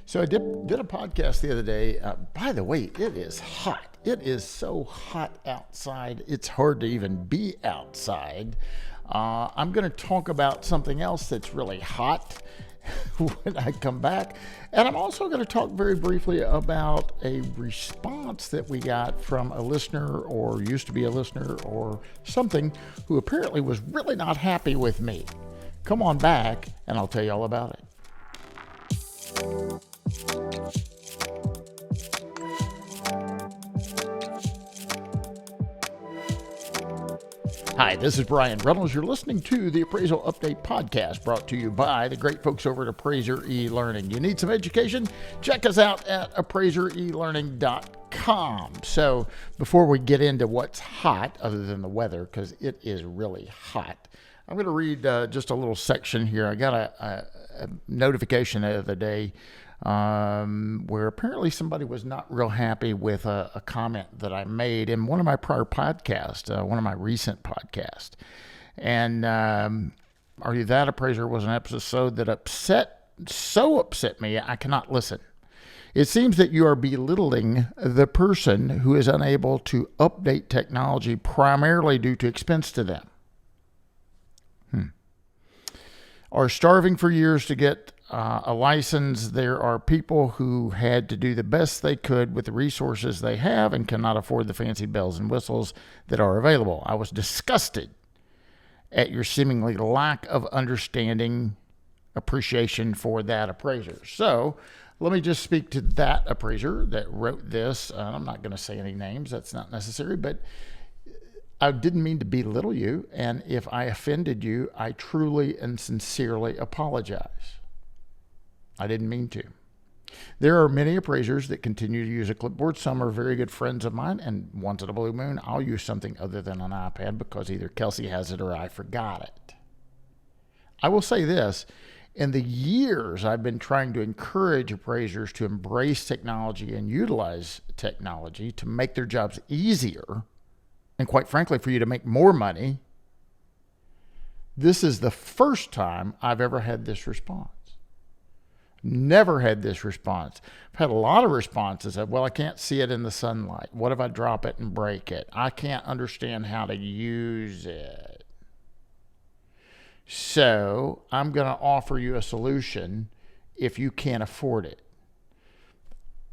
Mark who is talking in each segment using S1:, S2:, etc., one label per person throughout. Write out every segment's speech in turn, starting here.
S1: So I did a podcast the other day. By the way, it is hot. It is so hot outside. It's hard to even be outside. I'm going to talk about something else that's really hot when I come back. And I'm also going to talk very briefly about a response that we got from a listener, or used to be a listener or something, who apparently was really not happy with me. Come on back and I'll tell you all about it. Hi, this is Brian Reynolds. You're listening to the Appraisal Update Podcast, brought to you by the great folks over at Appraiser eLearning. You need some education? Check us out at appraiserelearning.com. So before we get into what's hot, other than the weather, because it is really hot, I'm going to read just a little section here. I got a notification the other day where apparently somebody was not real happy with a comment that I made in one of my prior podcasts, one of my recent podcasts. And Are You That Appraiser was an episode that so upset me, I cannot listen. It seems that you are belittling the person who is unable to update technology primarily due to expense to them. Are starving for years to get a license. There are people who had to do the best they could with the resources they have and cannot afford the fancy bells and whistles that are available. I was disgusted at your seemingly lack of appreciation for that appraiser. So let me just speak to that appraiser that wrote this. I'm not going to say any names. That's not necessary, but I didn't mean to belittle you, and if I offended you, I truly and sincerely apologize. I didn't mean to. There are many appraisers that continue to use a clipboard. Some are very good friends of mine, and once in a blue moon, I'll use something other than an iPad because either Kelsey has it or I forgot it. I will say this. In the years I've been trying to encourage appraisers to embrace technology and utilize technology to make their jobs easier, and quite frankly, for you to make more money, this is the first time I've ever had this response. Never had this response. I've had a lot of responses of, well, I can't see it in the sunlight. What if I drop it and break it? I can't understand how to use it. So I'm going to offer you a solution if you can't afford it.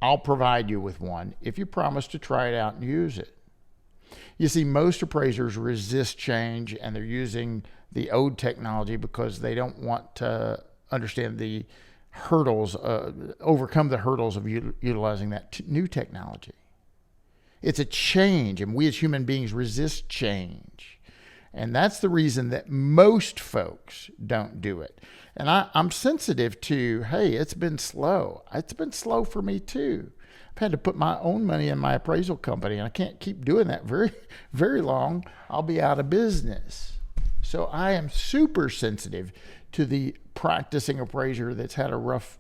S1: I'll provide you with one if you promise to try it out and use it. You see, most appraisers resist change, and they're using the old technology because they don't want to understand the hurdles, overcome the hurdles of utilizing that new technology. It's a change, and we as human beings resist change. And that's the reason that most folks don't do it. And I'm sensitive to, hey, it's been slow. It's been slow for me too. I've had to put my own money in my appraisal company, and I can't keep doing that very, very long. I'll be out of business. So I am super sensitive to the practicing appraiser that's had a rough,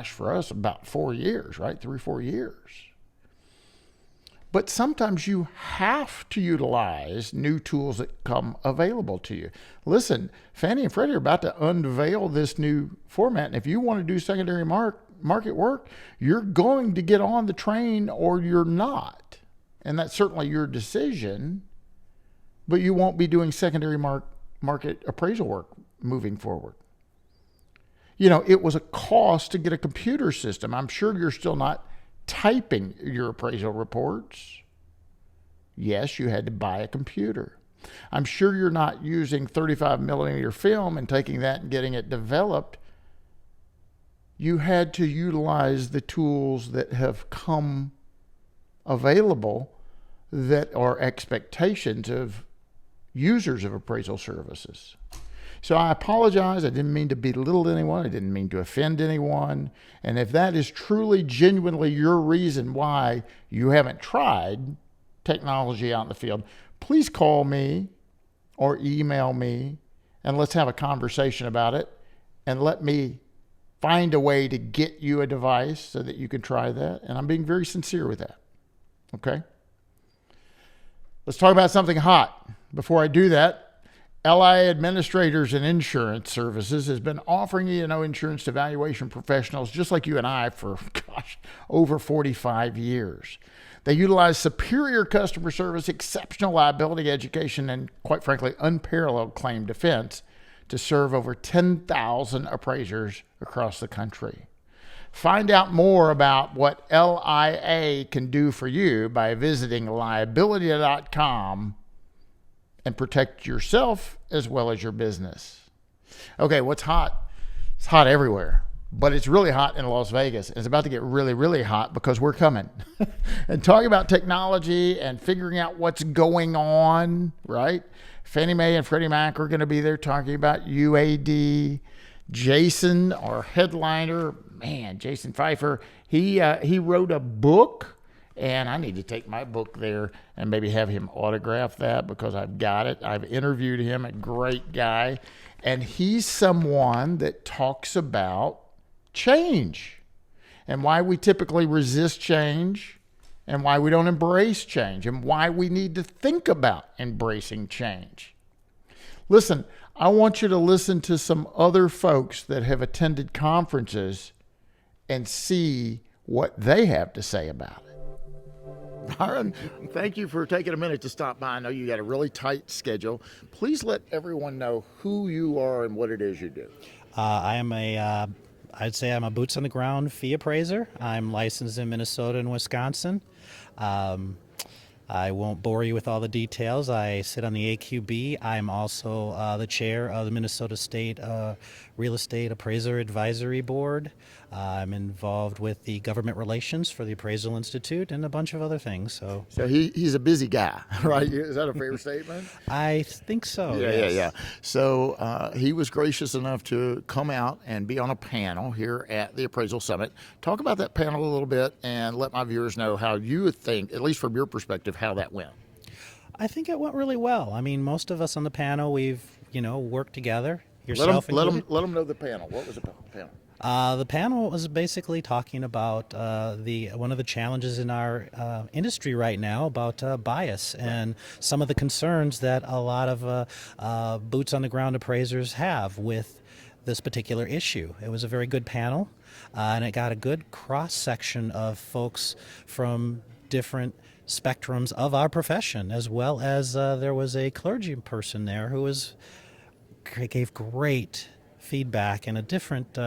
S1: for us, about 4 years, right? 3-4 years. But sometimes you have to utilize new tools that come available to you. Listen, Fannie and Freddie are about to unveil this new format, and if you want to do secondary market work, you're going to get on the train or you're not. And that's certainly your decision, but you won't be doing secondary market appraisal work moving forward. You know, it was a cost to get a computer system. I'm sure you're still not typing your appraisal reports. Yes, you had to buy a computer. I'm sure you're not using 35 millimeter film and taking that and getting it developed. You had to utilize the tools that have come available that are expectations of users of appraisal services. So I apologize. I didn't mean to belittle anyone. I didn't mean to offend anyone. And if that is truly, genuinely your reason why you haven't tried technology out in the field, please call me or email me and let's have a conversation about it, and let me find a way to get you a device so that you can try that. And I'm being very sincere with that. Okay? Let's talk about something hot. Before I do that, LI Administrators and Insurance Services has been offering E&O insurance to valuation professionals just like you and I for, over 45 years. They utilize superior customer service, exceptional liability education, and quite frankly, unparalleled claim defense to serve over 10,000 appraisers across the country. Find out more about what LIA can do for you by visiting liability.com and protect yourself as well as your business. Okay, what's hot? It's hot everywhere, but it's really hot in Las Vegas. It's about to get really, really hot because we're coming. And talking about technology and figuring out what's going on, right? Fannie Mae and Freddie Mac are going to be there talking about UAD. Jason, our headliner, man, Jason Pfeiffer, he wrote a book, and I need to take my book there and maybe have him autograph that because I've got it. I've interviewed him, a great guy, and he's someone that talks about change and why we typically resist change and why we don't embrace change and why we need to think about embracing change. Listen, I want you to listen to some other folks that have attended conferences and see what they have to say about it. Byron, thank you for taking a minute to stop by. I know you got a really tight schedule. Please let everyone know who you are and what it is you do.
S2: I'd say I'm a boots on the ground fee appraiser. I'm licensed in Minnesota and Wisconsin. I won't bore you with all the details. I sit on the AQB. I'm also the chair of the Minnesota State Real Estate Appraiser Advisory Board. I'm involved with the government relations for the Appraisal Institute and a bunch of other things. So
S1: he's a busy guy, right? Is that a fair statement?
S2: I think so.
S1: Yeah. So he was gracious enough to come out and be on a panel here at the Appraisal Summit. Talk about that panel a little bit and let my viewers know how you would think, at least from your perspective, how that went.
S2: I think it went really well. I mean, most of us on the panel, we've worked together.
S1: Let them know the panel. What was the panel?
S2: The panel was basically talking about one of the challenges in our industry right now about bias and some of the concerns that a lot of boots on the ground appraisers have with this particular issue. It was a very good panel, and it got a good cross section of folks from different spectrums of our profession, as well as there was a clergy person there who gave great feedback and a different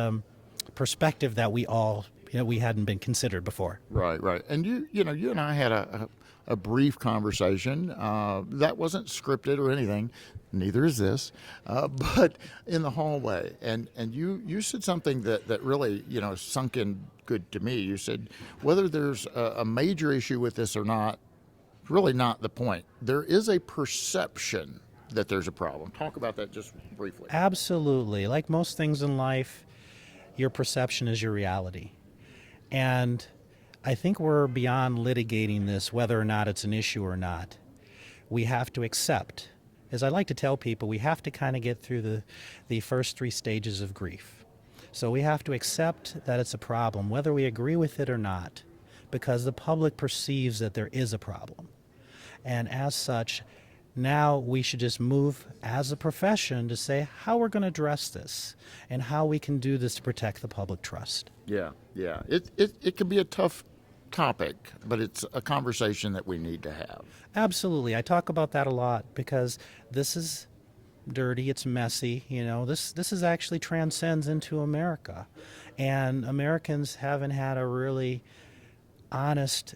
S2: perspective that we all we hadn't been considered before.
S1: Right. And you and I had a brief conversation that wasn't scripted or anything. Neither is this, but in the hallway. And you said something that really sunk in good to me. You said whether there's a major issue with this or not, really not the point. There is a perception that there's a problem. Talk about that just briefly.
S2: Absolutely. Like most things in life, your perception is your reality. And I think we're beyond litigating this, whether or not it's an issue or not. We have to accept. As I like to tell people, we have to kind of get through the first 3 stages of grief. So we have to accept that it's a problem, whether we agree with it or not, because the public perceives that there is a problem. And as such, now we should just move as a profession to say how we're going to address this and how we can do this to protect the public trust.
S1: Yeah. It can be a tough topic, but it's a conversation that we need to have.
S2: Absolutely. I talk about that a lot because this is dirty, it's messy, this is actually transcends into America. And Americans haven't had a really honest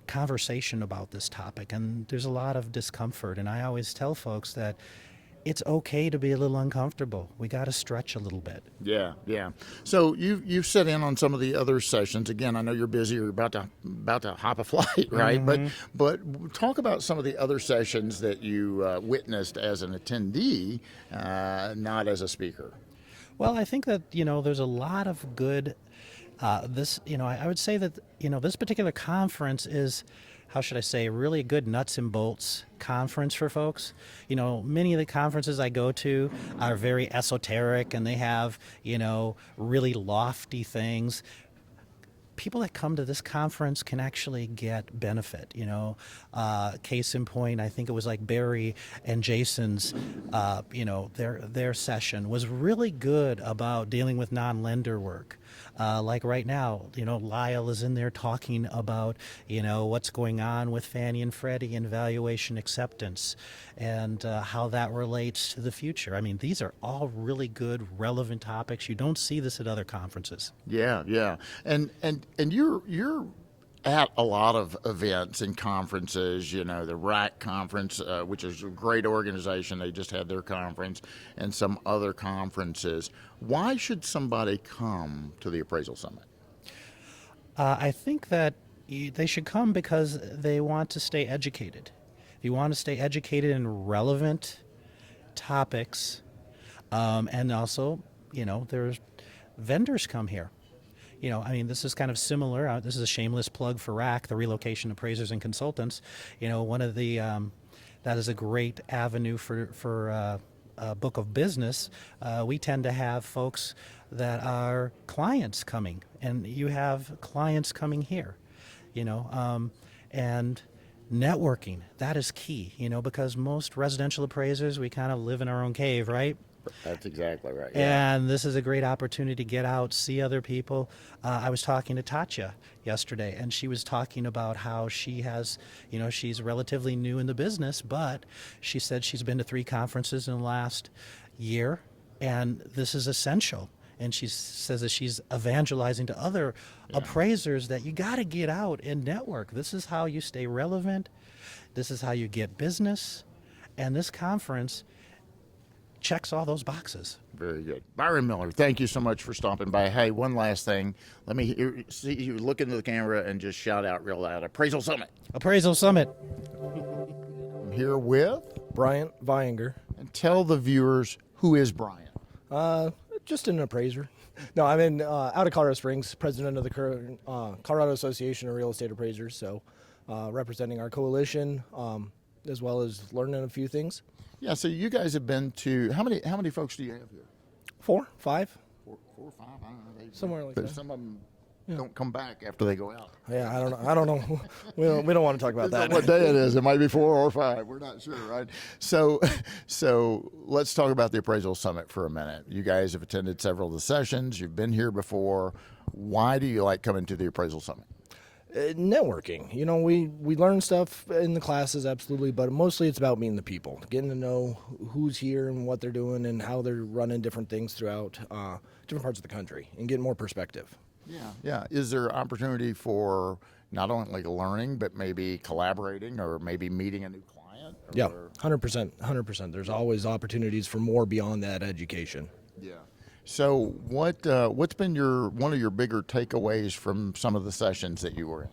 S2: conversation about this topic, and there's a lot of discomfort. And I always tell folks that it's okay to be a little uncomfortable. We got to stretch a little bit.
S1: Yeah. So you've set in on some of the other sessions. Again, I know you're busy. You're about to hop a flight, right?
S2: Mm-hmm.
S1: But talk about some of the other sessions that you witnessed as an attendee, not as a speaker.
S2: Well, I think that there's a lot of good. I would say that this particular conference is, how should I say, really a good nuts and bolts conference for folks. Many of the conferences I go to are very esoteric and they have, really lofty things. people that come to this conference can actually get benefit. Case in point, I think it was like Barry and Jason's, their session was really good about dealing with non-lender work. Like right now, Lyle is in there talking about, what's going on with Fannie and Freddie and valuation acceptance and how that relates to the future. I mean, these are all really good, relevant topics. You don't see this at other conferences.
S1: Yeah. And you're at a lot of events and conferences, the RAC conference, which is a great organization. They just had their conference, and some other conferences. Why should somebody come to the Appraisal Summit?
S2: I think that they should come because they want to stay educated. If you want to stay educated in relevant topics, and also, there's vendors come here. This is kind of similar. This is a shameless plug for RAC, the Relocation Appraisers and Consultants. One of the that is a great avenue for a book of business. We tend to have folks that are clients coming, and you have clients coming here. And networking, that is key. Because most residential appraisers, we kind of live in our own cave, right?
S1: That's exactly right. Yeah.
S2: And this is a great opportunity to get out, see other people. I was talking to Tatya yesterday, and she was talking about how she has, she's relatively new in the business, but she said she's been to 3 conferences in the last year, and this is essential. And she says that she's evangelizing to other appraisers that you got to get out and network. This is how you stay relevant. This is how you get business. And this conference checks all those boxes.
S1: Very good. Byron Miller, thank you so much for stopping by. Hey, one last thing. Let me see you look into the camera and just shout out real loud. Appraisal Summit.
S2: Appraisal Summit.
S1: I'm here with
S3: Bryant Vayhinger.
S1: And tell the viewers, who is Bryan?
S3: Just an appraiser. No, I'm in out of Colorado Springs, president of the Colorado Association of Real Estate Appraisers, so representing our coalition, as well as learning a few things.
S1: Yeah, so you guys have been to, how many folks do you have here?
S3: 4, 5.
S1: 4 or 5, I don't know.
S3: Somewhere like that.
S1: Some of them don't come back after they go out.
S3: Yeah, I don't know. we don't want to talk about that.
S1: What day it is. It might be 4 or 5. We're not sure, right? So let's talk about the Appraisal Summit for a minute. You guys have attended several of the sessions. You've been here before. Why do you like coming to the Appraisal Summit?
S3: Networking. We learn stuff in the classes, absolutely, but mostly it's about meeting the people, getting to know who's here and what they're doing and how they're running different things throughout different parts of the country and getting more perspective.
S1: Yeah. Is there opportunity for not only learning, but maybe collaborating or maybe meeting a new client?
S3: Yeah, 100%. There's always opportunities for more beyond that education.
S1: Yeah. So what's been one of your bigger takeaways from some of the sessions that you were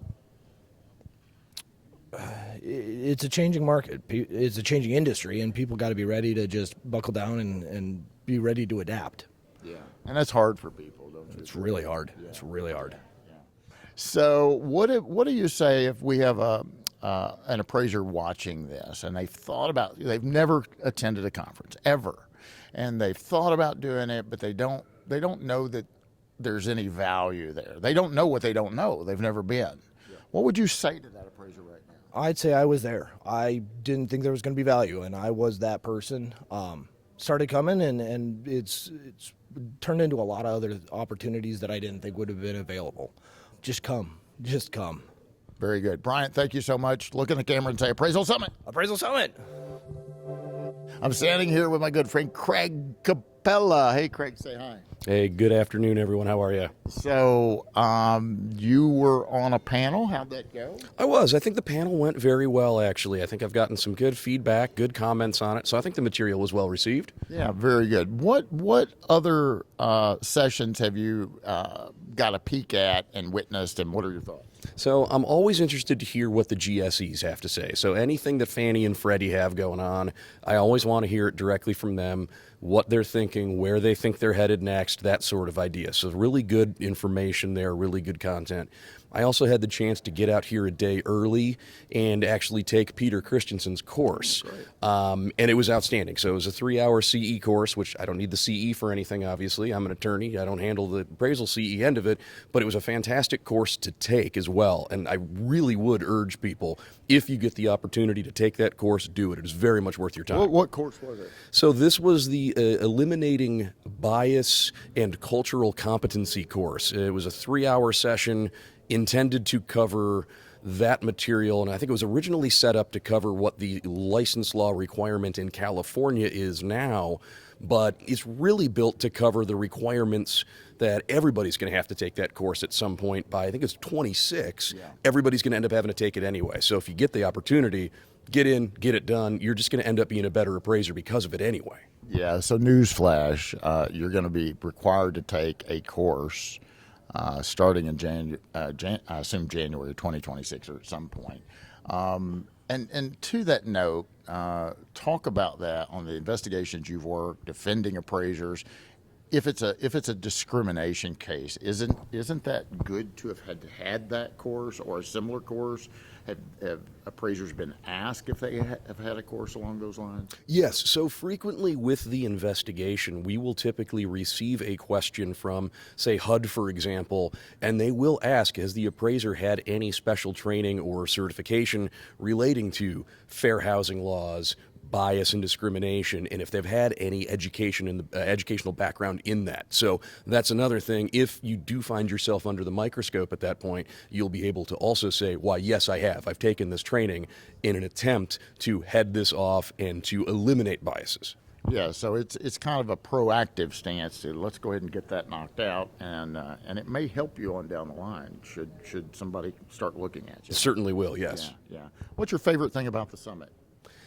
S1: in?
S3: It's a changing market. It's a changing industry, and people got to be ready to just buckle down and be ready to adapt.
S1: Yeah, and that's hard for people, don't you?
S3: It's really hard. Yeah. It's really hard.
S1: Yeah. So what do you say if we have an appraiser watching this and they've never attended a conference ever, and they've thought about doing it, but they don't know that there's any value there. They don't know what they don't know. They've never been. Yeah. What would you say to that appraiser right now?
S3: I'd say I was there. I didn't think there was going to be value, and I was that person. Started coming, and it's turned into a lot of other opportunities that I didn't think would have been available. Just come.
S1: Very good. Bryant, thank you so much. Look in the camera and say Appraisal Summit.
S3: Appraisal Summit.
S1: I'm standing here with my good friend Craig Capella. Hey, Craig, say hi.
S4: Hey, good afternoon, everyone. How are you?
S1: So, you were on a panel. How'd that go?
S4: I was. I think the panel went very well, actually. I think I've gotten some good feedback, good comments on it. So I think the material was well received.
S1: Yeah, very good. What other sessions have you got a peek at and witnessed, and what are your thoughts?
S4: So I'm always interested to hear what the GSEs have to say. So anything that Fannie and Freddie have going on, I always want to hear it directly from them. what they're thinking, where they think they're headed next, that sort of idea. So really good information there, really good content. I also had the chance to get out here a day early and actually take Peter Christensen's course. And it was outstanding. So it was a 3-hour CE course, which I don't need the CE for anything, obviously. I'm an attorney. I don't handle the appraisal CE end of it. But it was a fantastic course to take as well. And I really would urge people, if you get the opportunity to take that course, do it. It is very much worth your time.
S1: What course was it?
S4: So this was the Eliminating Bias and Cultural Competency course. It was a 3-hour session intended to cover that material, and I think it was originally set up to cover what the license law requirement in California is now, but it's really built to cover the requirements that everybody's going to have to take that course at some point by, I think it's 26. Yeah. Everybody's going to end up having to take it anyway. So if you get the opportunity, get in, get it done. You're just going to end up being a better appraiser because of it anyway.
S1: Yeah, so newsflash, you're going to be required to take a course starting in I assume January 2026 or at some point. And to that note, talk about that on the investigations you've worked, defending appraisers. If it's a discrimination case, isn't that good to have had that course or a similar course? Have appraisers been asked if they have had a course along those lines?
S4: Yes. So frequently with the investigation, we will typically receive a question from, say, HUD, for example, and they will ask, has the appraiser had any special training or certification relating to fair housing laws, bias and discrimination, and if they've had any education in the educational background in that. So that's another thing. If you do find yourself under the microscope at that point, you'll be able to also say, why, yes, I have. I've taken this training in an attempt to head this off and to eliminate biases.
S1: Yeah, so it's kind of a proactive stance to let's go ahead and get that knocked out, and it may help you on down the line should somebody start looking at you.
S4: It certainly will, yes.
S1: Yeah. What's your favorite thing about the summit?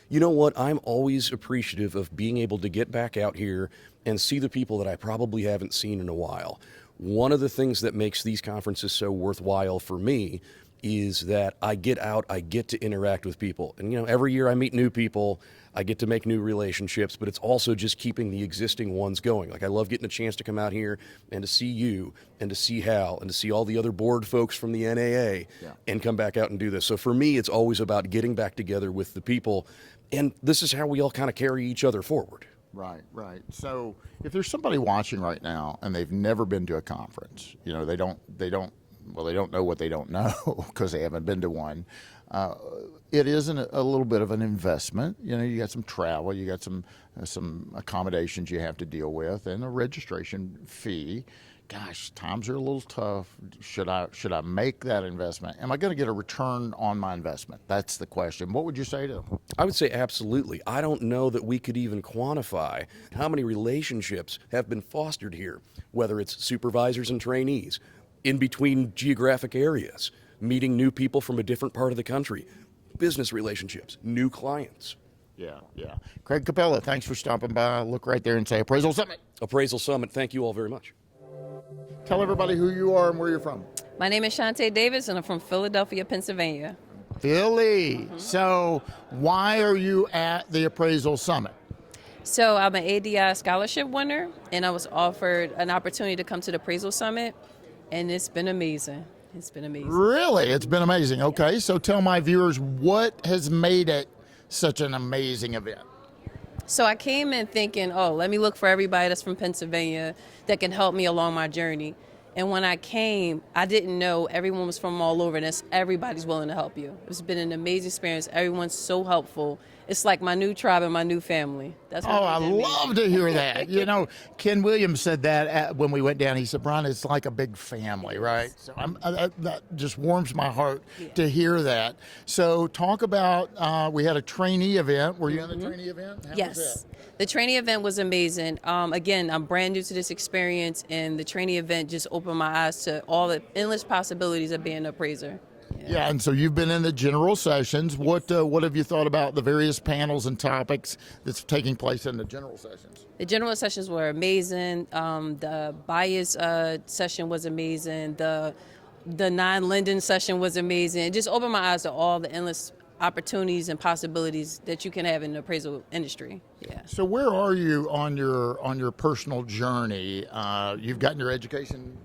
S4: You know what? I'm always appreciative of being able to get back out here and see the people that I probably haven't seen in a while. One of the things that makes these conferences so worthwhile for me is that I get out, I get to interact with people. And, every year I meet new people, I get to make new relationships, but it's also just keeping the existing ones going. Like, I love getting a chance to come out here and to see you and to see Hal and to see all the other board folks from the NAA and come back out and do this. So for me, it's always about getting back together with the people. And this is how we all kind of carry each other forward.
S1: Right. So if there's somebody watching right now and they've never been to a conference, they don't know what they don't know because they haven't been to one. It is a little bit of an investment. You got some travel, you got some accommodations you have to deal with, and a registration fee. Gosh, times are a little tough. Should I make that investment? Am I going to get a return on my investment? That's the question. What would you say to them?
S4: I would say absolutely. I don't know that we could even quantify how many relationships have been fostered here, whether it's supervisors and trainees, in between geographic areas, meeting new people from a different part of the country, business relationships, new clients.
S1: Yeah. Craig Capella, thanks for stopping by. Look right there and say Appraisal Summit.
S4: Appraisal Summit, thank you all very much.
S1: Tell everybody who you are and where you're from.
S5: My name is Shante Davis, and I'm from Philadelphia, Pennsylvania.
S1: Philly. Mm-hmm. So why are you at the Appraisal Summit?
S5: So I'm an ADI scholarship winner, and I was offered an opportunity to come to the Appraisal Summit, and it's been amazing.
S1: Really? It's been amazing. Okay, so tell my viewers what has made it such an amazing event.
S5: So I came in thinking, let me look for everybody that's from Pennsylvania that can help me along my journey. And when I came, I didn't know everyone was from all over, and everybody's willing to help you. It's been an amazing experience. Everyone's so helpful. It's like my new tribe and my new family. That's what
S1: I love to hear that. Ken Williams said that when we went down. He said, Brian, it's like a big family, right? So that just warms my heart to hear that. So talk about, we had a trainee event. Were you in the trainee event? How
S5: yes.
S1: was that?
S5: The trainee event was amazing. Again, I'm brand new to this experience, and the trainee event just opened my eyes to all the endless possibilities of being an appraiser.
S1: Yeah, and so you've been in the general sessions. What have you thought about the various panels and topics that's taking place in the general sessions?
S5: The general sessions were amazing. The bias session was amazing. The non-lending session was amazing. It just opened my eyes to all the endless opportunities and possibilities that you can have in the appraisal industry. Yeah.
S1: So where are you on your personal journey? You've gotten your education.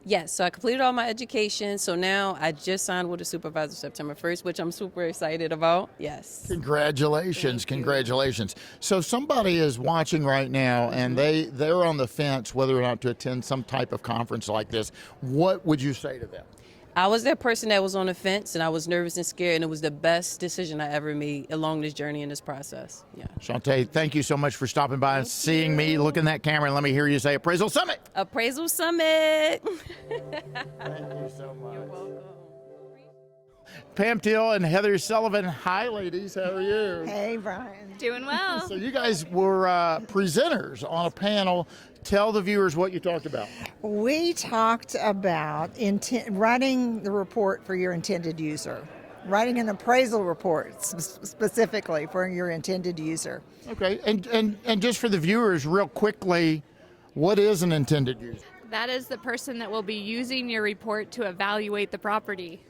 S5: Yes, so I completed all my education. So now I just signed with a supervisor September 1st, which I'm super excited about. Yes.
S1: Congratulations, congratulations. So somebody is watching right now and they're on the fence whether or not to attend some type of conference like this. What would you say to them?
S5: I was that person that was on the fence, and I was nervous and scared, and it was the best decision I ever made along this journey and this process. Yeah.
S1: Shante, thank you so much for stopping by and seeing me. Look in that camera and let me hear you say Appraisal Summit.
S5: Appraisal Summit.
S1: Thank you so much.
S5: You're welcome.
S1: Pam Teel and Heather Sullivan. Hi, ladies. How are you?
S6: Hey, Bryan.
S7: Doing well.
S1: So you guys were presenters on a panel. Tell the viewers what you talked about.
S6: We talked about writing the report for your intended user, writing an appraisal report specifically for your intended user.
S1: Okay, and just for the viewers, real quickly, what is an intended user?
S7: That is the person that will be using your report to evaluate the property.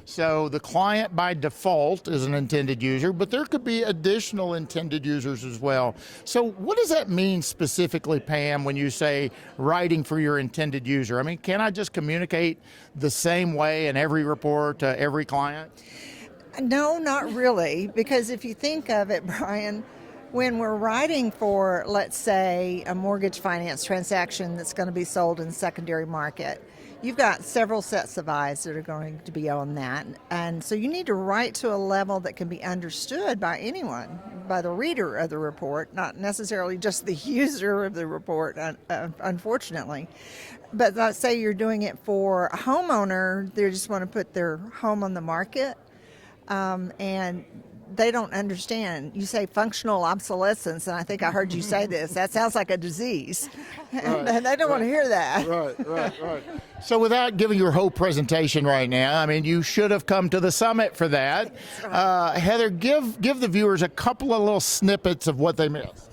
S1: So the client by default is an intended user, but there could be additional intended users as well. So what does that mean specifically, Pam, when you say writing for your intended user? I mean, can I just communicate the same way in every report to every client?
S6: No, not really, because if you think of it, Bryan, when we're writing for, let's say, a mortgage finance transaction that's going to be sold in the secondary market, you've got several sets of eyes that are going to be on that. And so you need to write to a level that can be understood by anyone, by the reader of the report, not necessarily just the user of the report, unfortunately. But let's say you're doing it for a homeowner, they just want to put their home on the market, and they don't understand. You say functional obsolescence, and I think I heard you say this. That sounds like a disease. And they don't want to hear that.
S1: Right. So without giving your whole presentation right now, I mean, you should have come to the summit for that. Heather, give the viewers a couple of little snippets of what they missed.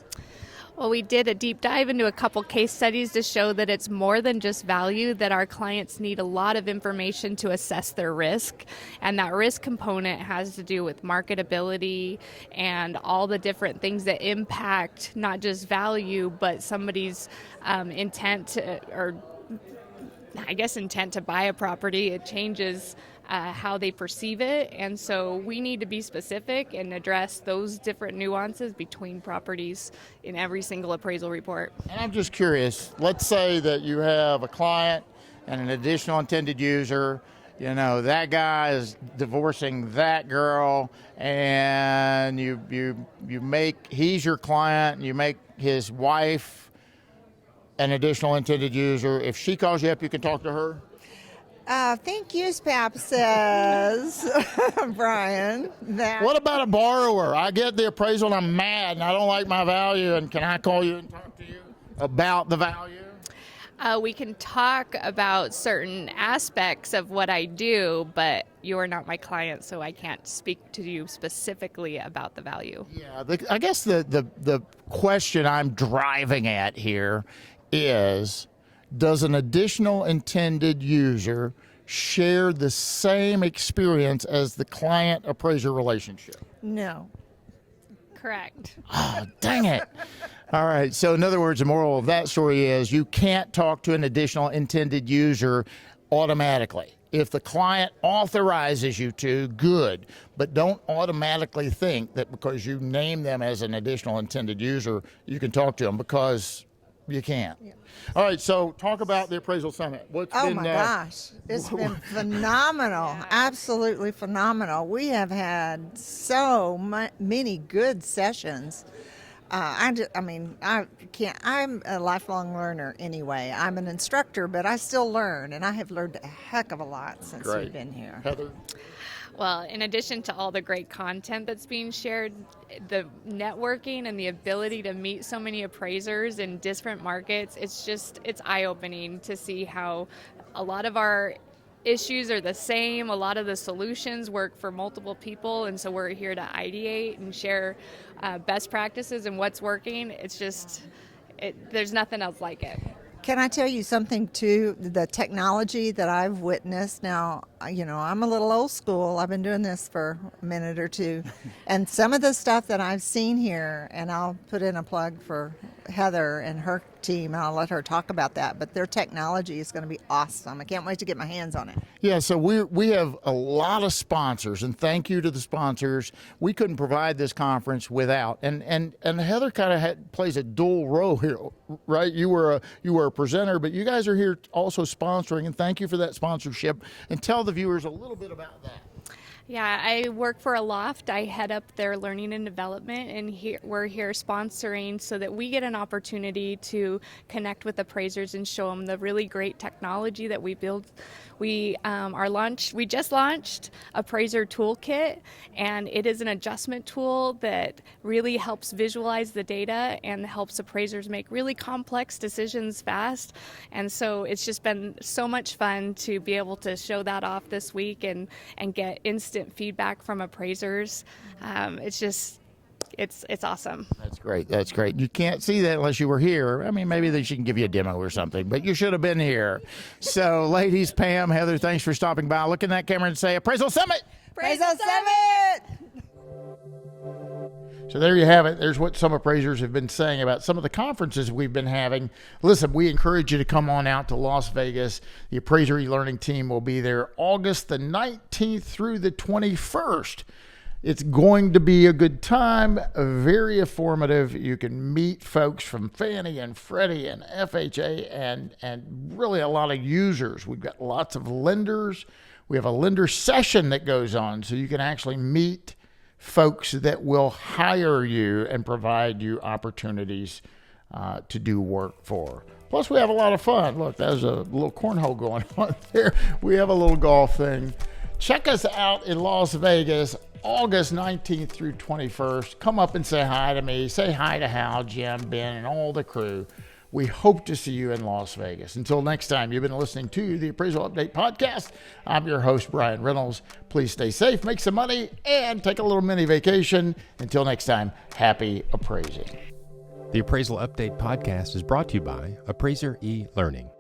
S7: Well, we did a deep dive into a couple case studies to show that it's more than just value, that our clients need a lot of information to assess their risk. And that risk component has to do with marketability and all the different things that impact not just value, but somebody's intent to buy a property. It changes how they perceive it, and so we need to be specific and address those different nuances between properties in every single appraisal report.
S1: And I'm just curious, let's say that you have a client and an additional intended user. You know, that guy is divorcing that girl, and he's your client, and you make his wife an additional intended user. If she calls you up, you can talk to her?
S6: Thank you, Pap says, Bryan.
S1: What about a borrower? I get the appraisal and I'm mad and I don't like my value, and can I call you and talk to you about the value?
S7: We can talk about certain aspects of what I do, but you're not my client, so I can't speak to you specifically about the value.
S1: Yeah, I guess the question I'm driving at here is, does an additional intended user share the same experience as the client appraiser relationship?
S6: No.
S7: Correct.
S1: Oh, dang it. All right. So in other words, the moral of that story is you can't talk to an additional intended user automatically. If the client authorizes you to, good, but don't automatically think that because you name them as an additional intended user, you can talk to them, because you can't. Yeah. All right, so talk about the Appraisal Summit.
S6: My gosh, it's been phenomenal, absolutely phenomenal. We have had so many good sessions. I'm a lifelong learner anyway. I'm an instructor, but I still learn, and I have learned a heck of a lot since we've been here.
S1: Heather?
S7: Well, in addition to all the great content that's being shared, the networking and the ability to meet so many appraisers in different markets, it's eye-opening to see how a lot of our issues are the same. A lot of the solutions work for multiple people, and so we're here to ideate and share best practices and what's working. There's nothing else like it.
S6: Can I tell you something too? The technology that I've witnessed now, I'm a little old school. I've been doing this for a minute or two. And some of the stuff that I've seen here, and I'll put in a plug for Heather and her team, and I'll let her talk about that. But their technology is going to be awesome. I can't wait to get my hands on it.
S1: Yeah, so we have a lot of sponsors, and thank you to the sponsors. We couldn't provide this conference without. And Heather kind of plays a dual role here, right? You were a presenter, but you guys are here also sponsoring, and thank you for that sponsorship. And tell the viewers a little bit about that.
S7: Yeah, I work for a loft. I head up their learning and development, and we're here sponsoring so that we get an opportunity to connect with appraisers and show them the really great technology that we build. We just launched Appraiser Toolkit, and it is an adjustment tool that really helps visualize the data and helps appraisers make really complex decisions fast. And so it's just been so much fun to be able to show that off this week and get instant feedback from appraisers. It's awesome.
S1: That's great. That's great. You can't see that unless you were here. I mean, maybe she can give you a demo or something, but you should have been here. So, ladies, Pam, Heather, thanks for stopping by. Look in that camera and say, Appraisal Summit!
S6: Appraisal Summit!
S1: So there you have it. There's what some appraisers have been saying about some of the conferences we've been having. Listen, we encourage you to come on out to Las Vegas. The Appraiser eLearning team will be there August the 19th through the 21st. It's going to be a good time, very informative. You can meet folks from Fannie and Freddie and FHA and really a lot of users. We've got lots of lenders. We have a lender session that goes on, so you can actually meet folks that will hire you and provide you opportunities to do work for. Plus, we have a lot of fun. Look, there's a little cornhole going on there. We have a little golf thing. Check us out in Las Vegas, August 19th through 21st. Come up and say hi to me. Say hi to Hal, Jim, Ben, and all the crew. We hope to see you in Las Vegas. Until next time, you've been listening to the Appraisal Update Podcast. I'm your host, Brian Reynolds. Please stay safe, make some money, and take a little mini vacation. Until next time, happy appraising.
S8: The Appraisal Update Podcast is brought to you by Appraiser eLearning.